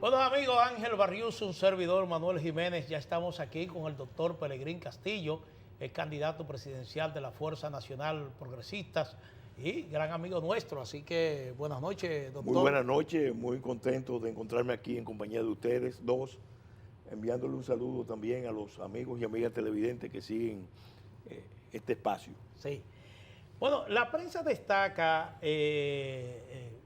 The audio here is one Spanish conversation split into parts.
Bueno, amigos, Ángel Barrios, un servidor, Manuel Jiménez, ya estamos aquí con el doctor Pelegrín Castillo, el candidato presidencial de la Fuerza Nacional Progresistas y gran amigo nuestro. Así que buenas noches, Muy doctor. buenas noches, muy contento de encontrarme aquí en compañía de ustedes dos, enviándole un saludo también a los amigos y amigas televidentes que siguen este espacio. Sí. Bueno, la prensa destaca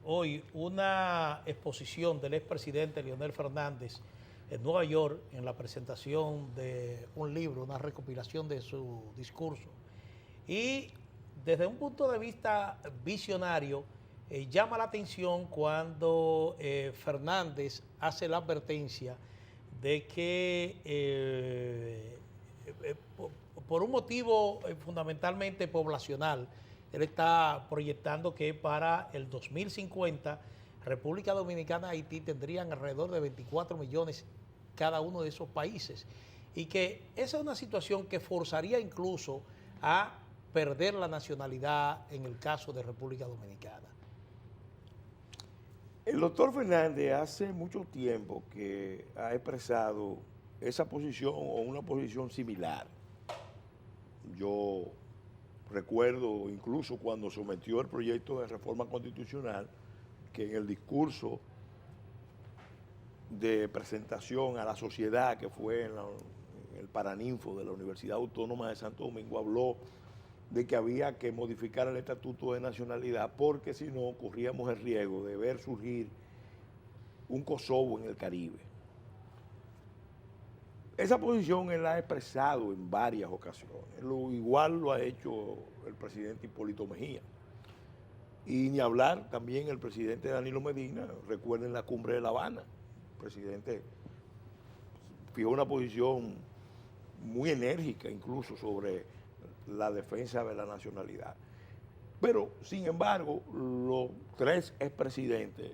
hoy una exposición del expresidente Leonel Fernández en Nueva York en la presentación de un libro, una recopilación de su discurso. Y desde un punto de vista visionario, llama la atención cuando Fernández hace la advertencia de que por un motivo fundamentalmente poblacional, él está proyectando que para el 2050 República Dominicana y Haití tendrían alrededor de 24 millones cada uno de esos países y que esa es una situación que forzaría incluso a perder la nacionalidad en el caso de República Dominicana. El doctor Fernández hace mucho tiempo que ha expresado esa posición o una posición similar. Yo recuerdo incluso cuando sometió el proyecto de reforma constitucional, que en el discurso de presentación a la sociedad que fue en el Paraninfo de la Universidad Autónoma de Santo Domingo, habló de que había que modificar el estatuto de nacionalidad porque si no corríamos el riesgo de ver surgir un Kosovo en el Caribe. Esa posición él la ha expresado en varias ocasiones. Igual lo ha hecho el presidente Hipólito Mejía. Y ni hablar también el presidente Danilo Medina. Recuerden la cumbre de La Habana. El presidente fijó una posición muy enérgica incluso sobre la defensa de la nacionalidad. Pero, sin embargo, los tres expresidentes,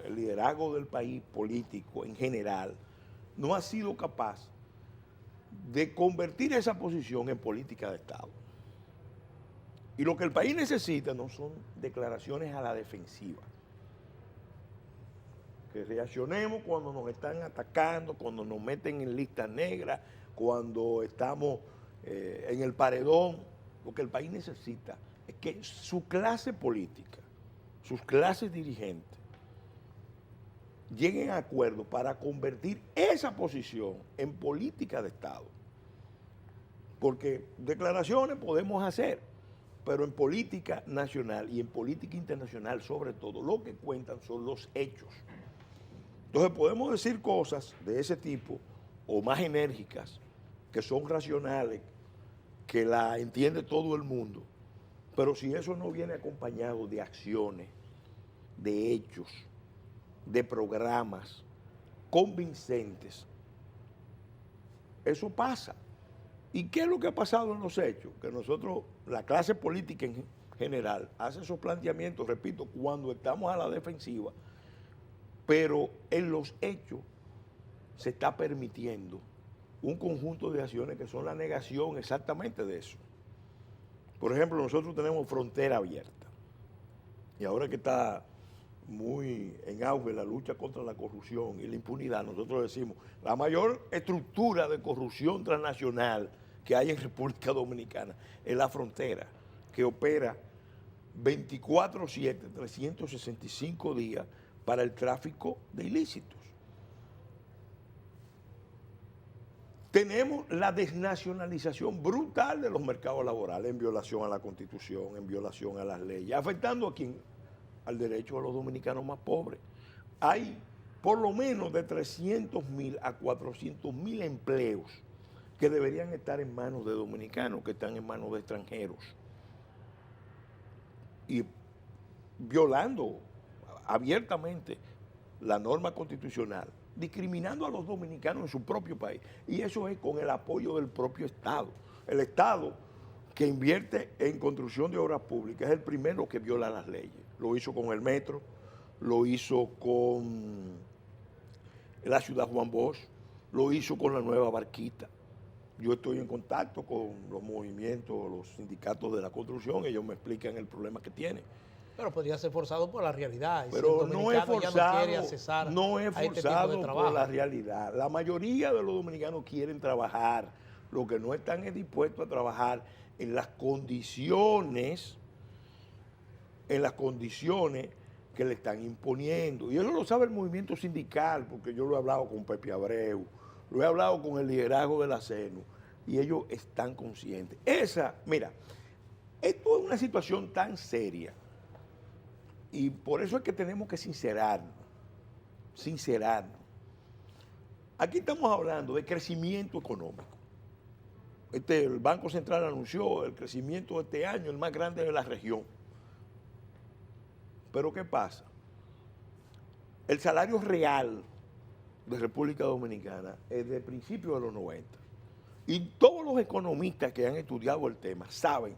el liderazgo del país político en general, no ha sido capaz de convertir esa posición en política de Estado. Y lo que el país necesita no son declaraciones a la defensiva. Que reaccionemos cuando nos están atacando, cuando nos meten en lista negra, cuando estamos en el paredón. Lo que el país necesita es que su clase política, sus clases dirigentes, lleguen a acuerdo para convertir esa posición en política de Estado. Porque declaraciones podemos hacer, pero en política nacional y en política internacional sobre todo, lo que cuentan son los hechos. Entonces podemos decir cosas de ese tipo o más enérgicas, que son racionales, que la entiende todo el mundo, pero si eso no viene acompañado de acciones, de hechos, de programas convincentes, eso pasa. ¿Y qué es lo que ha pasado en los hechos? Que nosotros, la clase política en general, hace esos planteamientos, repito, cuando estamos a la defensiva, pero en los hechos se está permitiendo un conjunto de acciones que son la negación exactamente de eso. Por ejemplo, nosotros tenemos frontera abierta. Y ahora que está muy en auge la lucha contra la corrupción y la impunidad, nosotros decimos, la mayor estructura de corrupción transnacional que hay en República Dominicana es la frontera, que opera 24/7, 365 días para el tráfico de ilícitos. Tenemos la desnacionalización brutal de los mercados laborales en violación a la Constitución, en violación a las leyes, afectando a quién, al derecho de los dominicanos más pobres. Hay por lo menos de 300.000 a 400.000 empleos que deberían estar en manos de dominicanos, que están en manos de extranjeros. Y violando abiertamente la norma constitucional, discriminando a los dominicanos en su propio país. Y eso es con el apoyo del propio Estado. El Estado que invierte en construcción de obras públicas es el primero que viola las leyes. Lo hizo con el metro, lo hizo con la ciudad Juan Bosch, lo hizo con la nueva Barquita. Yo estoy en contacto con los movimientos, los sindicatos de la construcción, ellos me explican el problema que tienen. Pero podría ser forzado por la realidad. Y si el Pero no es dominicano ya no quiere forzado, accesar no es a este tipo de forzado por trabajo. la realidad. La mayoría de los dominicanos quieren trabajar. Lo que no están es dispuestos a trabajar en las condiciones que le están imponiendo. Y eso lo sabe el movimiento sindical, porque yo lo he hablado con Pepe Abreu, lo he hablado con el liderazgo de la CENU, y ellos están conscientes. Mira, esto es una situación tan seria, y por eso es que tenemos que sincerarnos. Aquí estamos hablando de crecimiento económico. El Banco Central anunció el crecimiento de este año, el más grande de la región. Pero ¿qué pasa? El salario real de República Dominicana es de principios de los 90. Y todos los economistas que han estudiado el tema saben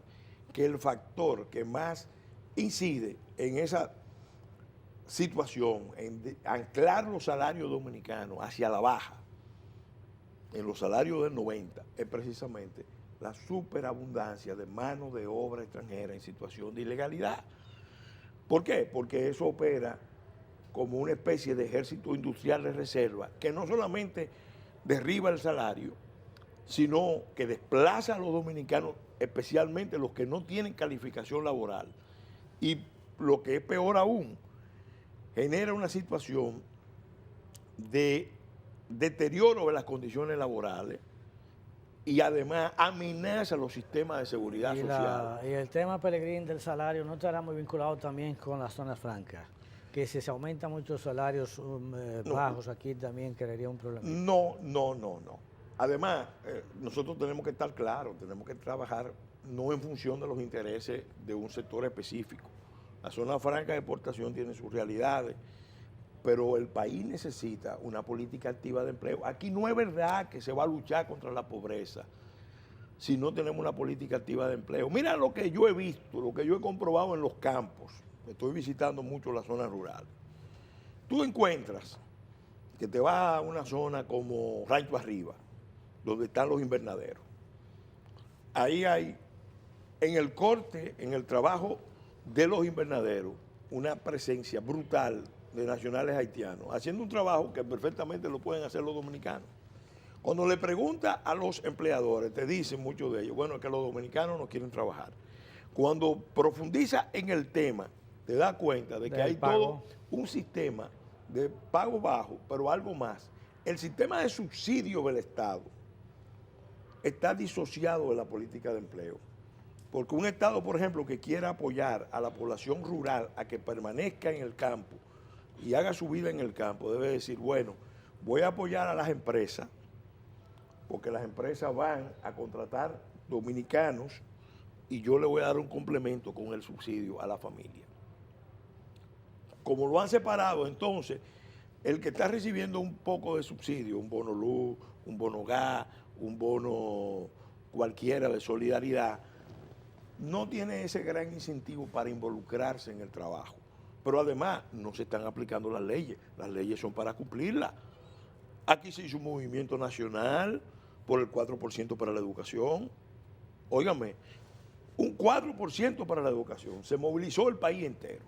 que el factor que más incide en esa situación, en anclar los salarios dominicanos hacia la baja, en los salarios del 90, es precisamente la superabundancia de mano de obra extranjera en situación de ilegalidad. ¿Por qué? Porque eso opera como una especie de ejército industrial de reserva que no solamente derriba el salario, sino que desplaza a los dominicanos, especialmente los que no tienen calificación laboral. Y lo que es peor aún, genera una situación de deterioro de las condiciones laborales y además amenaza los sistemas de seguridad social. Y el tema, Pelegrín, del salario no estará muy vinculado también con las zonas francas, que si se aumentan muchos salarios bajos aquí también crearía un problema. No. Además, nosotros tenemos que estar claros, tenemos que trabajar no en función de los intereses de un sector específico. La zona franca de exportación tiene sus realidades, pero el país necesita una política activa de empleo. Aquí no es verdad que se va a luchar contra la pobreza si no tenemos una política activa de empleo. Mira lo que yo he visto, lo que yo he comprobado en los campos. Estoy visitando mucho las zonas rurales. Tú encuentras que te vas a una zona como Rancho Arriba, donde están los invernaderos. Ahí hay, en el corte, en el trabajo de los invernaderos, una presencia brutal de nacionales haitianos, haciendo un trabajo que perfectamente lo pueden hacer los dominicanos. Cuando le pregunta a los empleadores, te dicen muchos de ellos, bueno, es que los dominicanos no quieren trabajar. Cuando profundiza en el tema, te das cuenta de que hay todo un sistema de pago bajo, pero algo más. El sistema de subsidio del Estado está disociado de la política de empleo. Porque un Estado, por ejemplo, que quiera apoyar a la población rural a que permanezca en el campo y haga su vida en el campo, debe decir, bueno, voy a apoyar a las empresas, porque las empresas van a contratar dominicanos y yo le voy a dar un complemento con el subsidio a la familia. Como lo han separado, entonces, el que está recibiendo un poco de subsidio, un bono luz, un bono gas, un bono cualquiera de solidaridad, no tiene ese gran incentivo para involucrarse en el trabajo. Pero además no se están aplicando las leyes son para cumplirlas. Aquí se hizo un movimiento nacional por el 4% para la educación. Óigame, un 4% para la educación, se movilizó el país entero.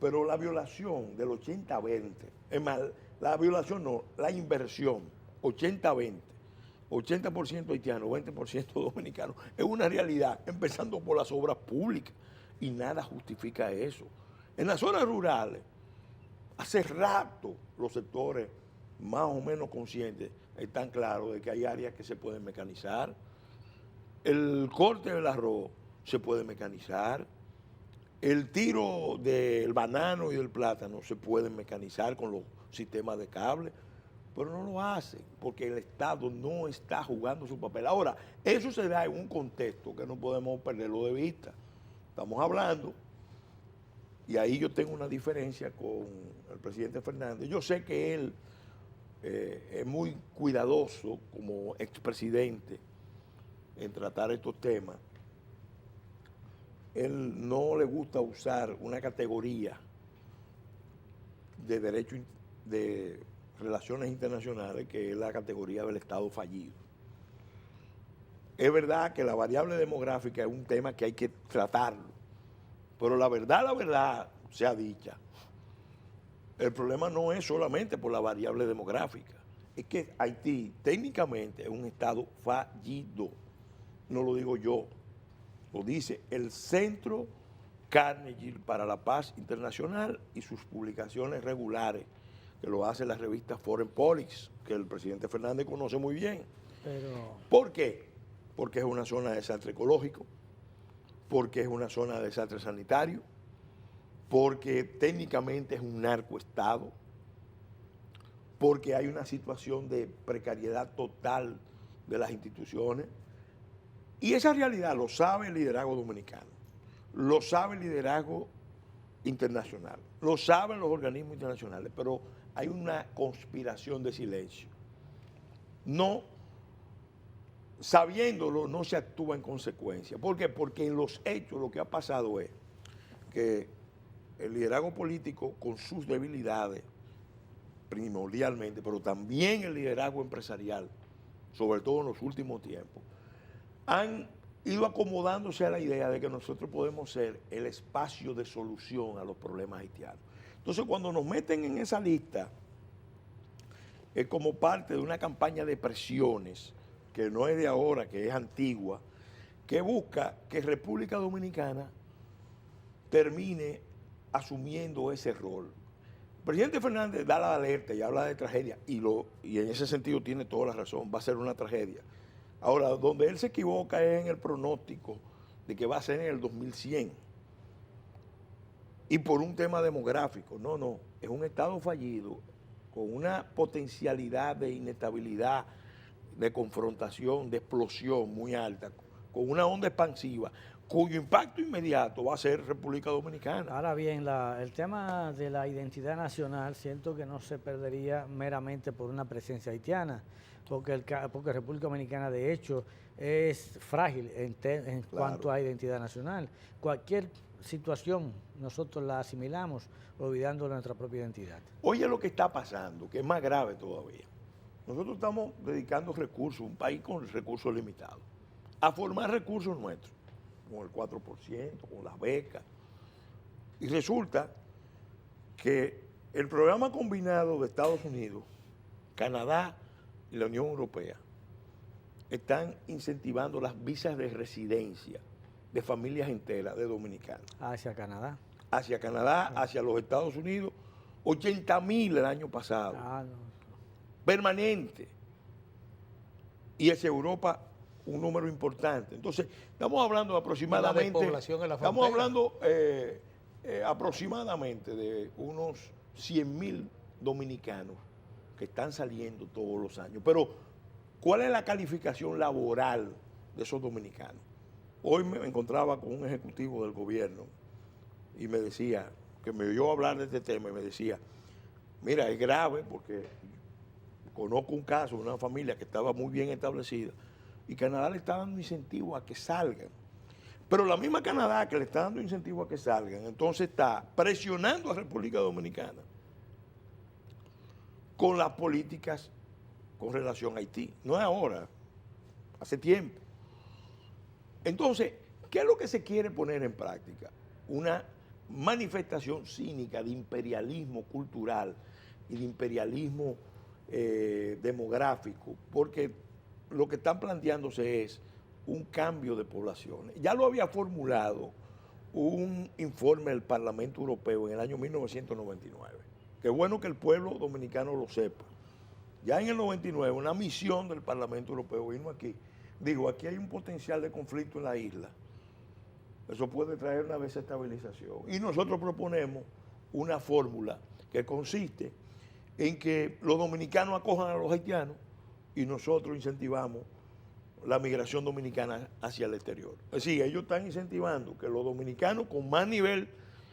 Pero la violación del 80-20, es más, la violación no, la inversión, 80-20, 80% haitiano, 20% dominicano, es una realidad, empezando por las obras públicas, y nada justifica eso. En las zonas rurales, hace rato los sectores más o menos conscientes están claros de que hay áreas que se pueden mecanizar. El corte del arroz se puede mecanizar. El tiro del banano y del plátano se pueden mecanizar con los sistemas de cable, pero no lo hacen porque el Estado no está jugando su papel. Ahora, eso se da en un contexto que no podemos perderlo de vista. Estamos hablando, y ahí yo tengo una diferencia con el presidente Fernández. Yo sé que él es muy cuidadoso como expresidente en tratar estos temas. Él no le gusta usar una categoría de derecho de relaciones internacionales que es la categoría del Estado fallido. Es verdad que la variable demográfica es un tema que hay que tratarlo, Pero la verdad sea dicha, el problema no es solamente por la variable demográfica, es que Haití técnicamente es un estado fallido. No lo digo yo, lo dice el Centro Carnegie para la Paz Internacional y sus publicaciones regulares, que lo hace la revista Foreign Policy, que el presidente Fernández conoce muy bien. Pero ¿Por qué? Porque es una zona de desastre ecológico, porque es una zona de desastre sanitario, porque técnicamente es un narcoestado, porque hay una situación de precariedad total de las instituciones. Y esa realidad lo sabe el liderazgo dominicano, lo sabe el liderazgo internacional, lo saben los organismos internacionales, pero hay una conspiración de silencio. No, sabiéndolo, no se actúa en consecuencia. ¿Por qué? Porque en los hechos lo que ha pasado es que el liderazgo político, con sus debilidades, primordialmente, pero también el liderazgo empresarial, sobre todo en los últimos tiempos, han ido acomodándose a la idea de que nosotros podemos ser el espacio de solución a los problemas haitianos. Entonces, cuando nos meten en esa lista, es como parte de una campaña de presiones, que no es de ahora, que es antigua, que busca que República Dominicana termine asumiendo ese rol. El presidente Fernández da la alerta y habla de tragedia, y en ese sentido tiene toda la razón, va a ser una tragedia. Ahora, donde él se equivoca es en el pronóstico de que va a ser en el 2100. Y por un tema demográfico. No, es un estado fallido, con una potencialidad de inestabilidad, de confrontación, de explosión muy alta, con una onda expansiva, cuyo impacto inmediato va a ser República Dominicana. ahora bien, el tema de la identidad nacional siento que no se perdería meramente por una presencia haitiana, porque República Dominicana de hecho es frágil en cuanto a identidad nacional. Cualquier situación nosotros la asimilamos olvidando nuestra propia identidad. Oye lo que está pasando, que es más grave todavía. Nosotros estamos dedicando recursos, un país con recursos limitados, a formar recursos nuestros, con el 4%, con las becas. Y resulta que el programa combinado de Estados Unidos, Canadá y la Unión Europea están incentivando las visas de residencia de familias enteras de dominicanos. Hacia Canadá. Hacia Canadá, hacia los Estados Unidos, 80,000 el año pasado. No. Permanente. Y hacia Europa un número importante. Entonces, estamos hablando aproximadamente, despoblación en la estamos frontera. hablando aproximadamente de unos 100,000 dominicanos que están saliendo todos los años. Pero, ¿cuál es la calificación laboral de esos dominicanos? Hoy me encontraba con un ejecutivo del gobierno y me decía, que me oyó hablar de este tema y me decía, mira, es grave porque conozco un caso de una familia que estaba muy bien establecida y Canadá le está dando incentivo a que salgan. Pero la misma Canadá que le está dando incentivo a que salgan, entonces está presionando a República Dominicana con las políticas con relación a Haití. No es ahora, hace tiempo. Entonces, ¿qué es lo que se quiere poner en práctica? Una manifestación cínica de imperialismo cultural y de imperialismo demográfico, porque lo que están planteándose es un cambio de poblaciones. Ya lo había formulado un informe del Parlamento Europeo en el año 1999. Qué bueno que el pueblo dominicano lo sepa. Ya en el 99, una misión del Parlamento Europeo vino aquí, dijo, aquí hay un potencial de conflicto en la isla. Eso puede traer una desestabilización. Y nosotros proponemos una fórmula que consiste en que los dominicanos acojan a los haitianos y nosotros incentivamos la migración dominicana hacia el exterior. Es decir, ellos están incentivando que los dominicanos con más nivel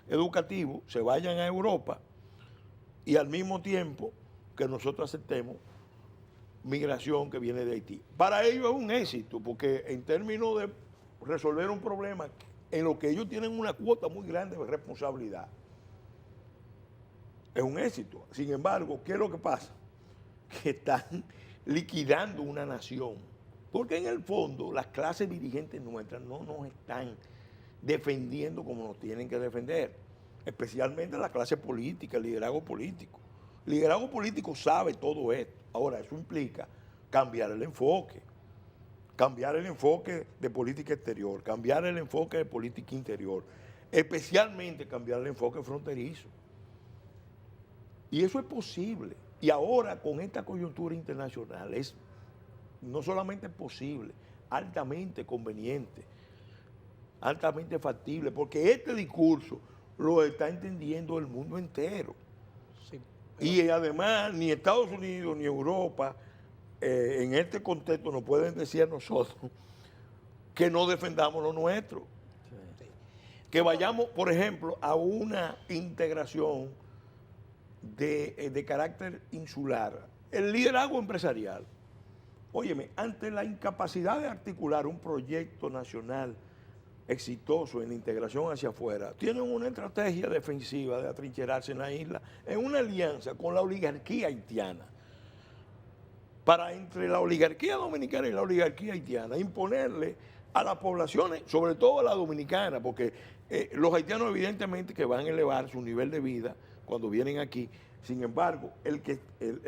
educativo se vayan a Europa y al mismo tiempo que nosotros aceptemos migración que viene de Haití. Para ellos es un éxito, porque en términos de resolver un problema en lo que ellos tienen una cuota muy grande de responsabilidad, es un éxito. Sin embargo, ¿qué es lo que pasa? Que están liquidando una nación, porque en el fondo las clases dirigentes nuestras no nos están defendiendo como nos tienen que defender, especialmente la clase política, el liderazgo político. El liderazgo político sabe todo esto. Ahora, eso implica cambiar el enfoque de política exterior, cambiar el enfoque de política interior, especialmente cambiar el enfoque fronterizo. Y eso es posible. Y ahora, con esta coyuntura internacional, es no solamente posible, altamente conveniente, altamente factible, porque este discurso lo está entendiendo el mundo entero. Sí, Y además, ni Estados Unidos ni Europa, en este contexto, nos pueden decir a nosotros que no defendamos lo nuestro. sí. Que vayamos, por ejemplo, a una integración de carácter insular. El liderazgo empresarial. Óyeme, ante la incapacidad de articular un proyecto nacional exitoso en la integración hacia afuera, tienen una estrategia defensiva de atrincherarse en la isla, en una alianza con la oligarquía haitiana, para entre la oligarquía dominicana y la oligarquía haitiana, imponerle a las poblaciones, sobre todo a la dominicana, porque los haitianos evidentemente que van a elevar su nivel de vida cuando vienen aquí. Sin embargo, el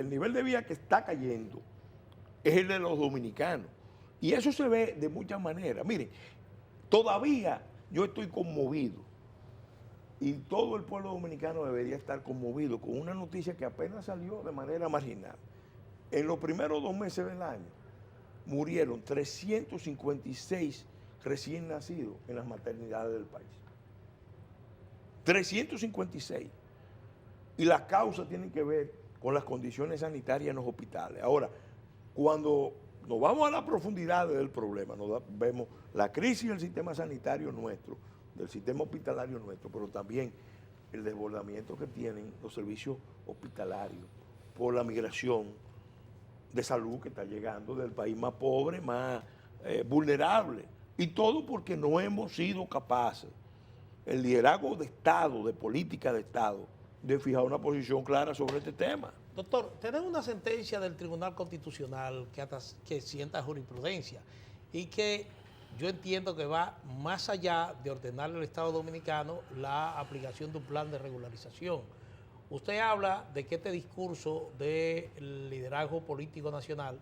nivel de vida que está cayendo es el de los dominicanos. Y eso se ve de muchas maneras. Miren, todavía yo estoy conmovido y todo el pueblo dominicano debería estar conmovido con una noticia que apenas salió de manera marginal. En los primeros 2 meses del año murieron 356 recién nacidos en las maternidades del país. 356. Y las causas tienen que ver con las condiciones sanitarias en los hospitales. Ahora, cuando nos vamos a la profundidad del problema, vemos la crisis del sistema sanitario nuestro, del sistema hospitalario nuestro, pero también el desbordamiento que tienen los servicios hospitalarios por la migración de salud que está llegando del país más pobre, más vulnerable. Y todo porque no hemos sido capaces, el liderazgo de Estado, de política de Estado, de fijar una posición clara sobre este tema. Doctor, tenemos una sentencia del Tribunal Constitucional que sienta jurisprudencia y que yo entiendo que va más allá de ordenarle al Estado Dominicano la aplicación de un plan de regularización. Usted habla de que este discurso del liderazgo político nacional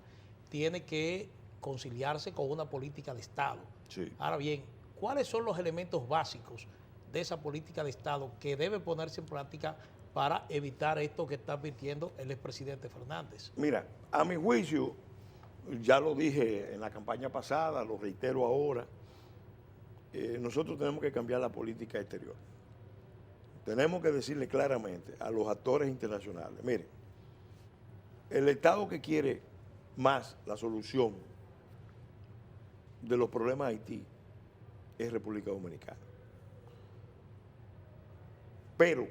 tiene que conciliarse con una política de Estado. Sí. Ahora bien, ¿cuáles son los elementos básicos de esa política de Estado que debe ponerse en práctica para evitar esto que está advirtiendo el expresidente Fernández? Mira, a mi juicio, ya lo dije en la campaña pasada, lo reitero ahora, nosotros tenemos que cambiar la política exterior. Tenemos que decirle claramente a los actores internacionales, miren, el Estado que quiere más la solución de los problemas de Haití es República Dominicana. Pero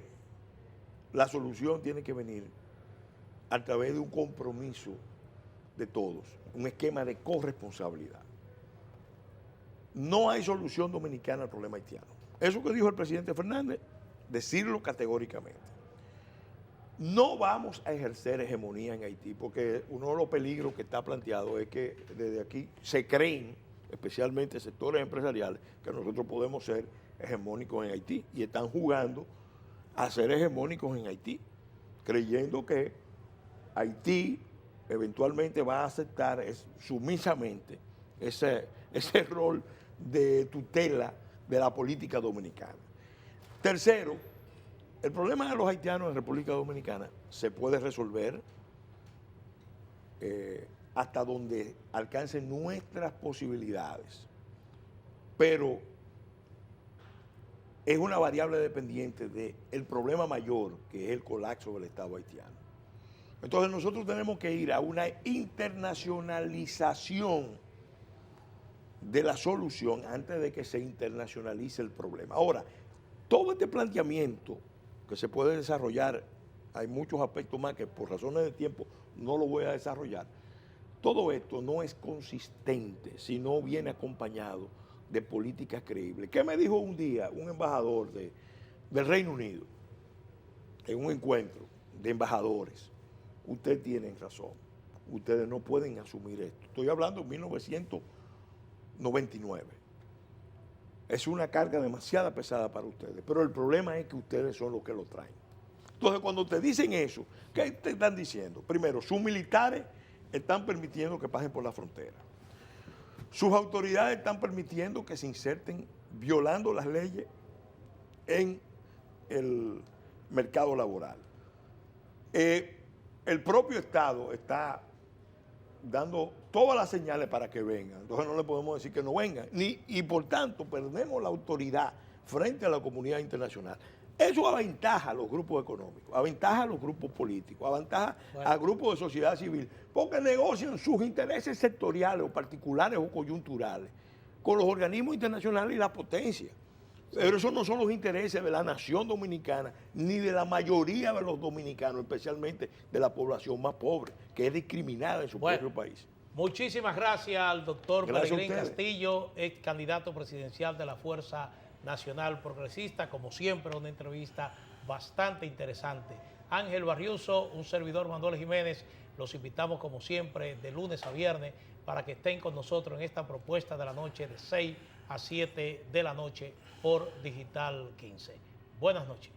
la solución tiene que venir a través de un compromiso de todos, un esquema de corresponsabilidad. No hay solución dominicana al problema haitiano. Eso que dijo el presidente Fernández, decirlo categóricamente. No vamos a ejercer hegemonía en Haití, porque uno de los peligros que está planteado es que desde aquí se creen, especialmente sectores empresariales, que nosotros podemos ser hegemónicos en Haití y están jugando a ser hegemónicos en Haití, creyendo que Haití eventualmente va a aceptar sumisamente ese rol de tutela de la política dominicana. Tercero, el problema de los haitianos en República Dominicana se puede resolver hasta donde alcancen nuestras posibilidades, pero es una variable dependiente del problema mayor, que es el colapso del Estado haitiano. Entonces nosotros tenemos que ir a una internacionalización de la solución antes de que se internacionalice el problema. Ahora, todo este planteamiento que se puede desarrollar, hay muchos aspectos más que por razones de tiempo no lo voy a desarrollar. Todo esto no es consistente si no viene acompañado de políticas creíbles. ¿Qué me dijo un día un embajador del Reino Unido en un encuentro de embajadores? Ustedes tienen razón, ustedes no pueden asumir esto. Estoy hablando de 1999. es una carga demasiado pesada para ustedes, pero el problema es que ustedes son los que lo traen. Entonces, cuando te dicen eso, ¿qué te están diciendo? Primero, sus militares están permitiendo que pasen por la frontera. Sus autoridades están permitiendo que se inserten violando las leyes en el mercado laboral. El propio Estado está dando todas las señales para que vengan. Entonces no le podemos decir que no vengan. Y por tanto perdemos la autoridad frente a la comunidad internacional. Eso aventaja a los grupos económicos, aventaja a los grupos políticos, aventaja a grupos de sociedad civil, porque negocian sus intereses sectoriales o particulares o coyunturales con los organismos internacionales y la potencia. Pero esos no son los intereses de la nación dominicana, ni de la mayoría de los dominicanos, especialmente de la población más pobre, que es discriminada en su propio país. Muchísimas gracias al doctor Gracias Peregrín Castillo, ex candidato presidencial de la Fuerza Nacional Progresista. Como siempre, una entrevista bastante interesante. Ángel Barriuso, un servidor, Manuel Jiménez, los invitamos como siempre de lunes a viernes para que estén con nosotros en esta propuesta de la noche de 6 a 7 de la noche por Digital 15. Buenas noches.